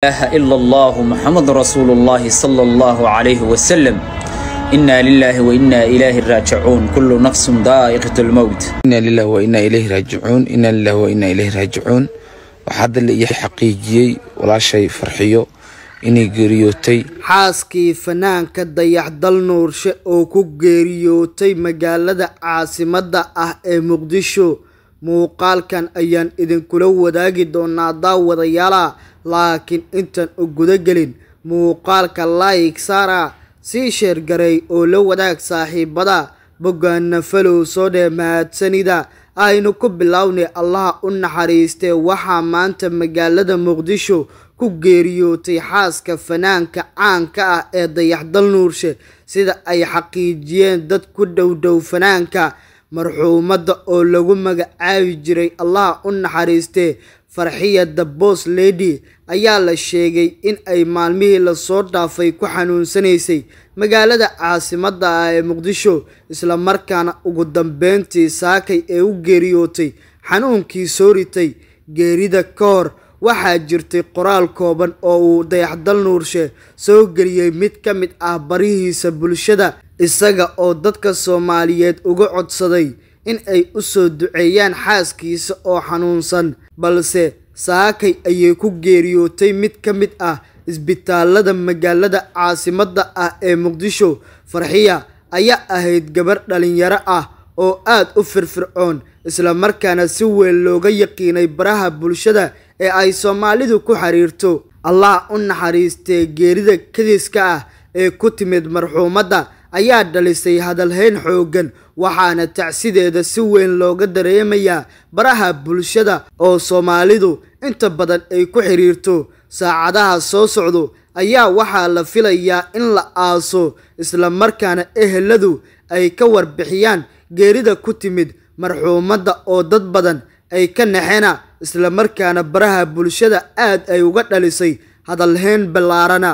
إله إلا الله محمد رسول الله صلى الله عليه وسلم. إنا لله وإنا إليه راجعون. كل نفس ذائقة الموت. إنا لله وإنا إليه راجعون. إنا لله وإنا إليه راجعون. وحد اللي حقيقي ولا شيء فرحيو إني جريوتي حاسكي فنان كديح دل نورشة أو كو جريوتي مقالة عاصمة مقدشو muuqaal kan ayaan idin kula wadaagi doonaa daawadayaal laakiin intan u guda gelin muuqaalka like saara si share garay oo la wadaag saaxiibada bogaana follow soo dheemaadsanida aynu ku bilownay Allah u naxariistay waxa maanta magaalada Muqdisho ku geeriyootay xaaska fanaanka caanka ah ee dayax dal nuurshe sida ay xaqiijiyeen dad ku dhow fanaanka marxuumada oo lagu magacaabi jiray Allah u naxariistay Farxiya the Boss Lady ayaa la sheegay in ay maalmihii la soo dhaafay ku xanuunsanaysay magaalada caasimadda ee Muqdisho isla markaana ugu dambeyntii saakay ee u geeriyootay xanuunkii soo ritay geerida koor waxaa jirtay qoraal kooban oo uu dayax dal nuurshe soo geliyay mid ka mid ah barihiisa bulshada isaga oo dadka Soomaaliyeed uga codsaday in ay u soo duceeyaan xaaskiisa oo xanuunsan balse saakay ayay ku geeriyootay mid ka mid ah isbitaalada magaalada caasimadda ah ee Muqdisho Farxiya ayaa ahayd gabar dhalinyaro ah oo aad u firfircoon isla markaana si weyn looga yaqiinay baraha bulshada ee ay Soomaalidu ku xiriirto Allah u naxariistay geerida kadiska ah ee ku timid marxuumada ayaa dhalisay hadalhayn xoogan waxaana tacsideeda si weyn looga dareemayaa baraha bulshada oo Soomaalidu inta badan ay ku xiriirto saacadaha soo socdo ayaa waxaa la filayaa in la aaso isla markaana eheladu ay ka warbixiyaan geerida ku timid marxuumada oo dad badan ay ka naxeena isla markaana baraha bulshada aad ay uga dhalisay hadalhayn balaarana